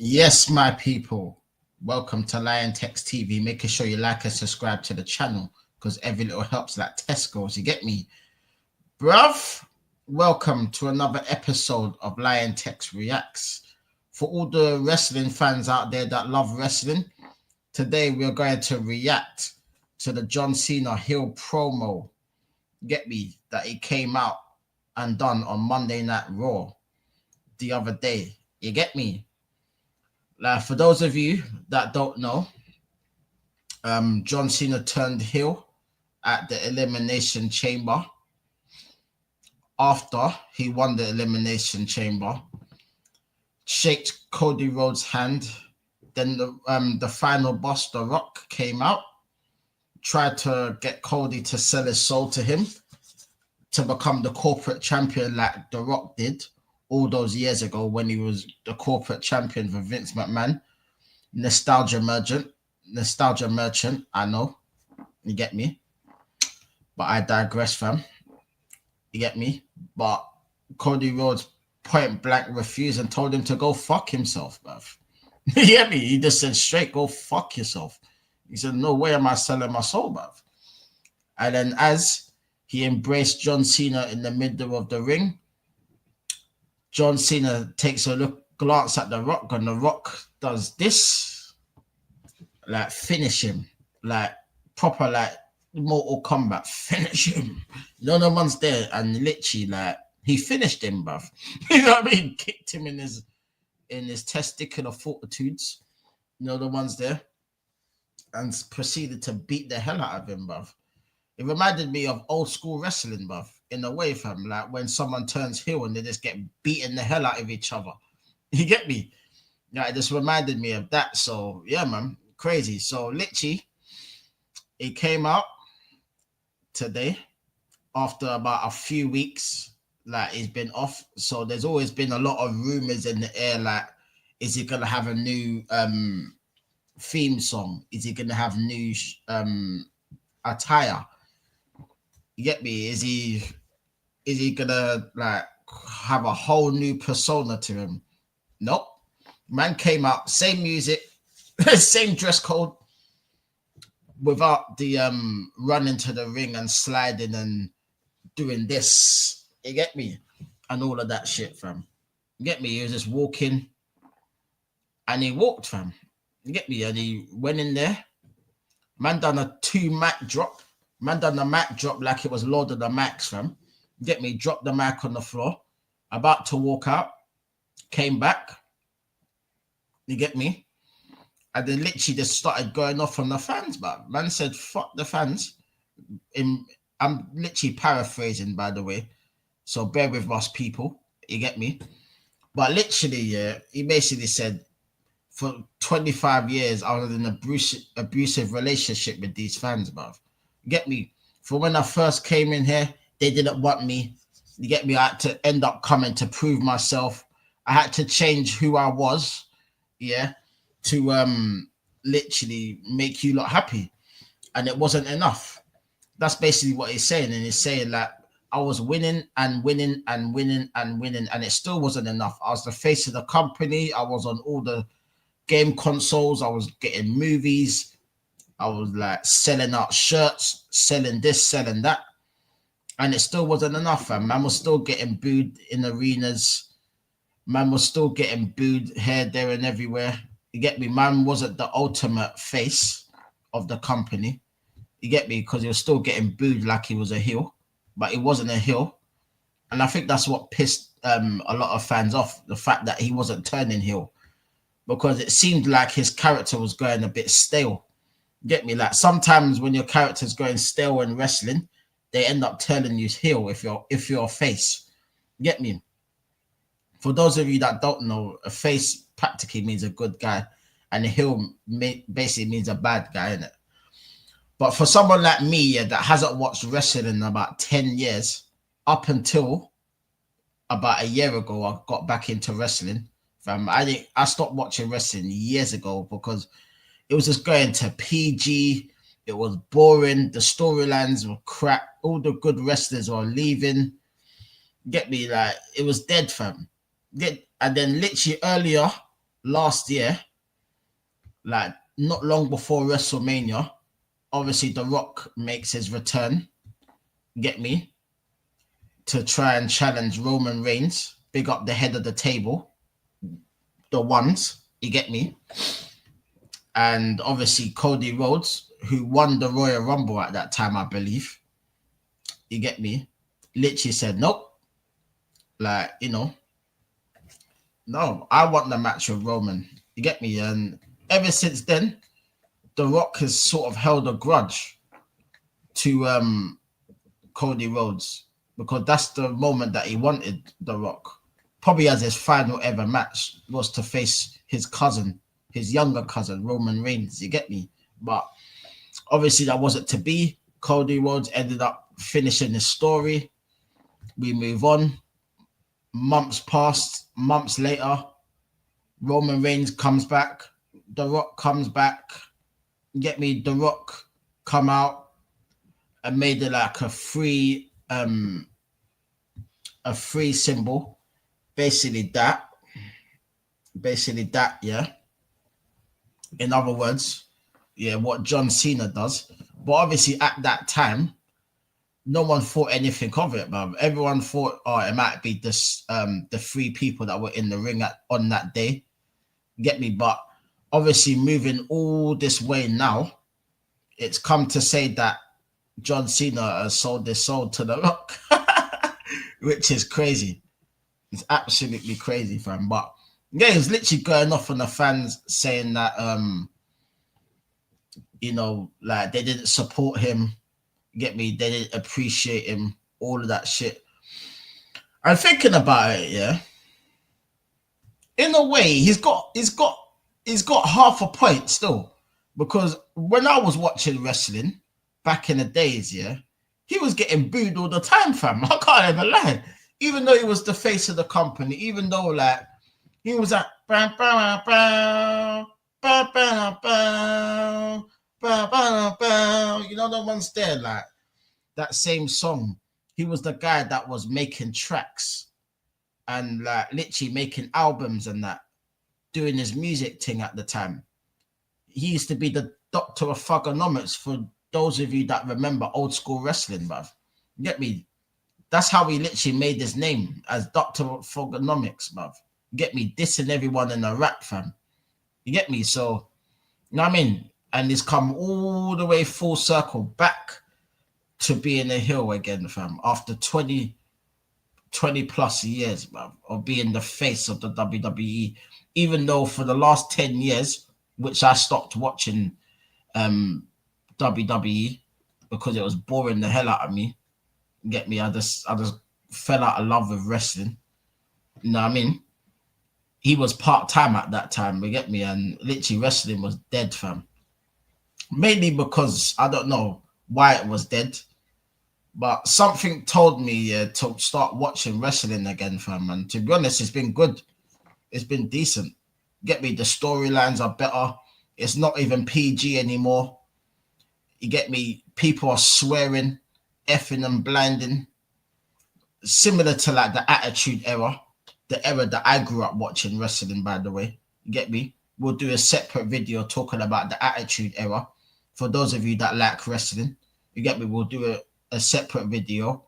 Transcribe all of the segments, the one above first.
Yes, my people. Welcome to Liontekz TV. Making sure you like and subscribe to the channel because every little helps like Tesco's. You get me? Bruv, welcome to another episode of Liontekz Reacts. For all the wrestling fans out there that love wrestling, today we're going to react to the John Cena heel promo. Get me? That he came out and done on Monday Night Raw the other day. You get me? Like, for those of you that don't know, John Cena turned heel at the Elimination Chamber after he won the Elimination Chamber, shaked Cody Rhodes' hand. Then the final boss, The Rock, came out, tried to get Cody to sell his soul to him to become the corporate champion like The Rock did all those years ago when he was the corporate champion for Vince McMahon. Nostalgia merchant, I know. You get me? But I digress, fam. You get me? But Cody Rhodes point blank refused and told him to go fuck himself, bruv. You get me? He just said straight, go fuck yourself. He said, no way am I selling my soul, bruv. And then as he embraced John Cena in the middle of the ring, John Cena takes a glance at The Rock, and The Rock does this, like finish him, like proper, like Mortal Kombat, finish him. No one's there, and literally, like, he finished him, bruv. You know what I mean? Kicked him in his testicular fortitudes. The ones there, and proceeded to beat the hell out of him, bruv. It reminded me of old school wrestling, bruv, in a way, fam. Like when someone turns heel and they just get beating the hell out of each other. You get me? Yeah, it just reminded me of that. So, yeah, man, crazy. So, literally, it came out today after about a few weeks. Like, he's been off. So, there's always been a lot of rumors in the air. Like, is he going to have a new theme song? Is he going to have new attire? You get me? Is he gonna like have a whole new persona to him? Nope. Man came out, same music, same dress code, without the running to the ring and sliding and doing this. You get me? And all of that shit, fam. You get me? He was just walking and he walked, fam. You get me? And he went in there. Man done a 2 mat drop. Man done the mic drop like it was Lord of the Mics, fam. Get me? Dropped the mic on the floor. About to walk out. Came back. You get me? And then literally just started going off on the fans, but man said, fuck the fans. I'm literally paraphrasing, by the way. So bear with us, people. You get me? But literally, yeah, he basically said, for 25 years, I was in an abusive relationship with these fans, bruv. Get me? For when I first came in here, they didn't want me. You get me? I had to end up coming to prove myself. I had to change who I was, yeah, to literally make you lot happy. And it wasn't enough. That's basically what he's saying. And he's saying like, I was winning and winning and winning and winning, and it still wasn't enough. I was the face of the company. I was on all the game consoles. I was getting movies. I was like selling out shirts, selling this, selling that. And it still wasn't enough, fam. Man was still getting booed in arenas. Man was still getting booed here, there, and everywhere. You get me? Man wasn't the ultimate face of the company. You get me? Because he was still getting booed like he was a heel. But he wasn't a heel. And I think that's what pissed a lot of fans off. The fact that he wasn't turning heel. Because it seemed like his character was going a bit stale. Get me? Like sometimes when your character's going stale in wrestling, they end up telling you heel if you're a face. Get me? For those of you that don't know, a face practically means a good guy, and a heel basically means a bad guy, innit? But for someone like me, yeah, that hasn't watched wrestling in about 10 years, up until about a year ago, I got back into wrestling. I stopped watching wrestling years ago because it was just going to PG. It was boring. The storylines were crap. All the good wrestlers were leaving. Get me? Like, it was dead, fam. And then literally earlier last year, like not long before WrestleMania, obviously The Rock makes his return, get me, to try and challenge Roman Reigns, big up the head of the table, the ones, you get me? And obviously Cody Rhodes, who won the Royal Rumble at that time, I believe, you get me, literally said, nope, like, you know, no, I want the match with Roman, you get me? And ever since then, The Rock has sort of held a grudge to Cody Rhodes, because that's the moment that he wanted The Rock, probably as his final ever match, was to face his cousin, his younger cousin, Roman Reigns, you get me? But obviously that wasn't to be. Cody Rhodes ended up finishing his story. We move on. Months passed. Months later, Roman Reigns comes back. The Rock comes back. Get me? The Rock come out and made it like a free symbol. Basically that, yeah. In other words, yeah, what John Cena does. But obviously at that time, no one thought anything of it, but everyone thought, oh, it might be this the three people that were in the ring on that day. Get me? But obviously moving all this way now, it's come to say that John Cena has sold his soul to The Rock, which is crazy. It's absolutely crazy, fam. But yeah, he was literally going off on the fans saying that, you know, like they didn't support him. Get me? They didn't appreciate him. All of that shit. I'm thinking about it, yeah. In a way, he's got half a point still, because when I was watching wrestling back in the days, yeah, he was getting booed all the time, fam. I can't even lie. Even though he was the face of the company, even though like he was at you know the ones there, like that same song. He was the guy that was making tracks and like literally making albums and that, doing his music thing at the time. He used to be the doctor of thugonomics, for those of you that remember old school wrestling, bruv. Get me? That's how he literally made his name, as Doctor of Thugonomics, bruv. Get me? Dissing everyone in a rap, fam. You get me? So, you know what I mean? And he's come all the way full circle back to being a heel again, fam, after 20 plus years, bruv, of being the face of the WWE. Even though for the last 10 years, which I stopped watching WWE because it was boring the hell out of me. Get me? I just fell out of love with wrestling. You know what I mean? He was part-time at that time, you get me? And literally wrestling was dead, fam. Mainly because I don't know why it was dead, but something told me to start watching wrestling again, fam. And to be honest, it's been good. It's been decent. Get me? The storylines are better. It's not even PG anymore. You get me? People are swearing, effing and blinding. Similar to like the Attitude Era, the era that I grew up watching wrestling, by the way. You get me? We'll do a separate video talking about the Attitude Era. For those of you that like wrestling, you get me? We'll do a separate video,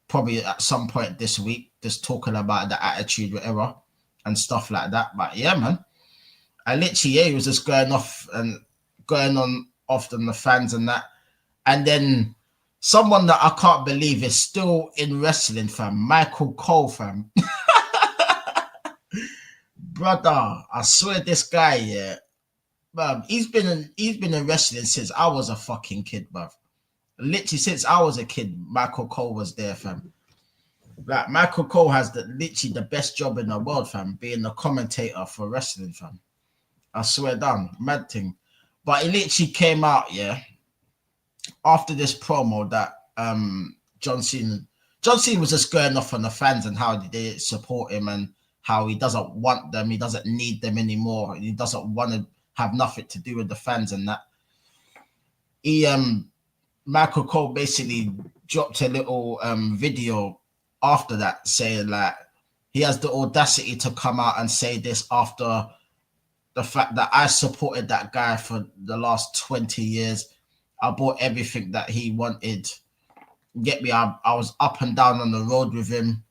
probably at some point this week, just talking about the Attitude Era and stuff like that. But yeah, man, I literally, yeah, he was just going off and going on the fans and that. And then someone that I can't believe is still in wrestling, fam, Michael Cole, fam. Brother, I swear this guy, yeah, bruv, he's been in wrestling since I was a fucking kid, bruv. Literally since I was a kid, Michael Cole was there, fam. Like Michael Cole has literally the best job in the world, fam, being a commentator for wrestling, fam. I swear down, mad thing. But he literally came out, yeah, after this promo that John Cena was just going off on the fans and how they support him and how he doesn't want them, he doesn't need them anymore, he doesn't want to have nothing to do with the fans and that. Michael Cole basically dropped a little video after that saying like he has the audacity to come out and say this after the fact that I supported that guy for the last 20 years. I bought everything that he wanted. Get me? I was up and down on the road with him.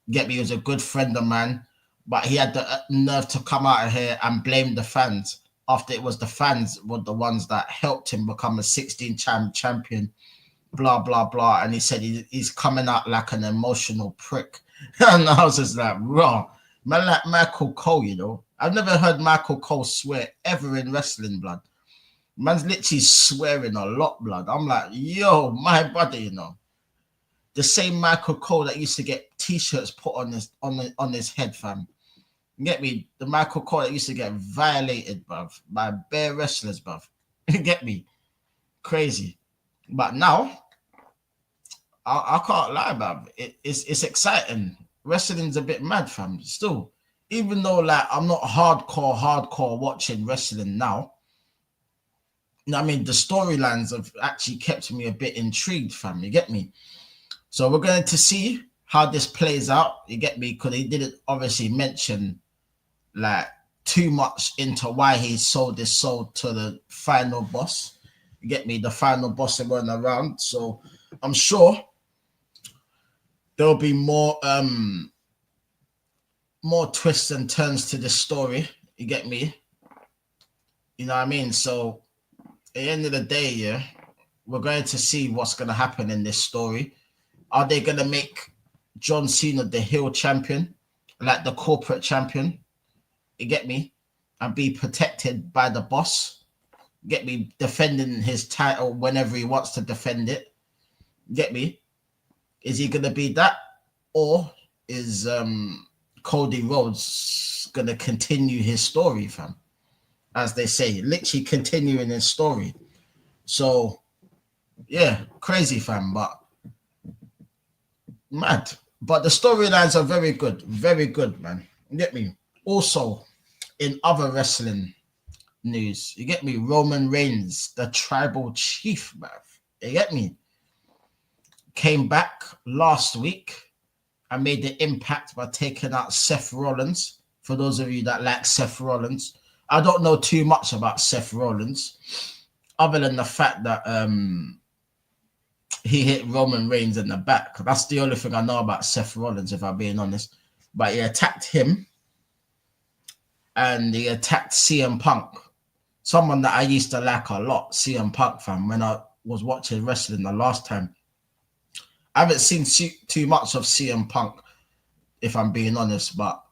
Get me? He was a good friend of mine. But he had the nerve to come out of here and blame the fans after it was the fans were the ones that helped him become a 16-time champion, blah, blah, blah. And he said he's coming out like an emotional prick. And I was just like, raw. Man, like Michael Cole, you know. I've never heard Michael Cole swear ever in wrestling, blood. Man's literally swearing a lot, blood. I'm like, yo, my buddy, you know. The same Michael Cole that used to get t-shirts put on his head, fam. You get me? The Michael Cole that used to get violated, bruv, by bare wrestlers, bruv. You get me? Crazy. But now, I can't lie, bruv. It's exciting. Wrestling's a bit mad, fam. Still, even though like I'm not hardcore watching wrestling now. You know what I mean? The storylines have actually kept me a bit intrigued, fam. You get me? So we're going to see how this plays out. You get me? Because he didn't obviously mention like too much into why he sold his soul to the final boss. You get me? The final boss that weren't around. So I'm sure there'll be more twists and turns to this story. You get me? You know what I mean? So at the end of the day, yeah, we're going to see what's going to happen in this story. Are they going to make John Cena the heel champion, like the corporate champion? You get me? And be protected by the boss. Get me? Defending his title whenever he wants to defend it. Get me? Is he going to be that? Or is Cody Rhodes going to continue his story, fam? As they say, literally continuing his story. So, yeah, crazy, fam, but mad. But the storylines are very good, man. You get me? Also, in other wrestling news, you get me? Roman Reigns, the tribal chief, man. You get me? Came back last week and made the impact by taking out Seth Rollins. For those of you that like Seth Rollins, I don't know too much about Seth Rollins, other than the fact that he hit Roman Reigns in the back. That's the only thing I know about Seth Rollins, if I'm being honest. But he attacked him and he attacked CM Punk, someone that I used to like a lot, CM Punk, fam, when I was watching wrestling the last time. I haven't seen too much of CM Punk, if I'm being honest, but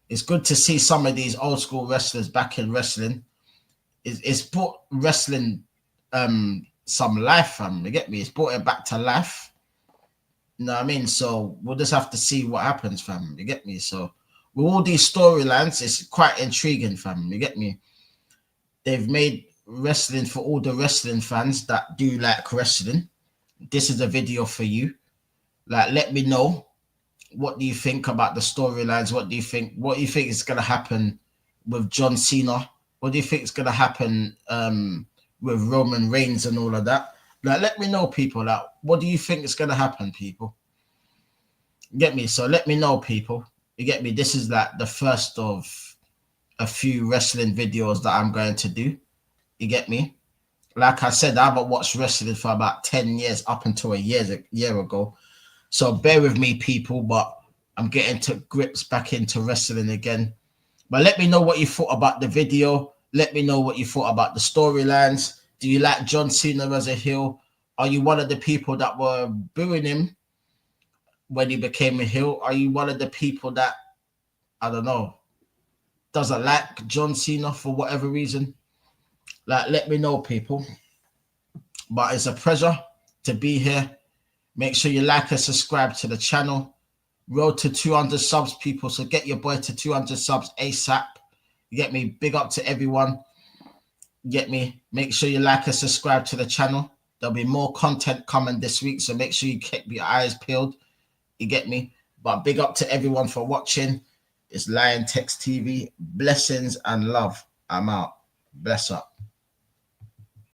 it's good to see some of these old school wrestlers back in wrestling. It's brought wrestling some life, fam. You get me? It's brought it back to life. You know what I mean? So we'll just have to see what happens, fam. You get me? So with all these storylines, it's quite intriguing, fam. You get me? They've made wrestling for all the wrestling fans that do like wrestling. This is a video for you. Like, let me know. What do you think about the storylines? What do you think is going to happen with John Cena? What do you think is going to happen with Roman Reigns and all of that? Like, let me know, people. Like, what do you think is going to happen, people? You get me? So let me know, people. You get me? This is like the first of a few wrestling videos that I'm going to do. You get me? Like I said, I haven't watched wrestling for about 10 years, up until a year ago. So bear with me, people, but I'm getting to grips back into wrestling again. But let me know what you thought about the video. Let me know what you thought about the storylines. Do you like John Cena as a heel? Are you one of the people that were booing him when he became a heel? Are you one of the people that, I don't know, doesn't like John Cena for whatever reason? Like, let me know, people. But it's a pleasure to be here. Make sure you like and subscribe to the channel. Road to 200 subs, people. So get your boy to 200 subs ASAP. You get me? Big up to everyone. You get me? Make sure you like and subscribe to the channel. There'll be more content coming this week. So make sure you keep your eyes peeled. You get me? But big up to everyone for watching. It's Liontekz TV. Blessings and love. I'm out. Bless up.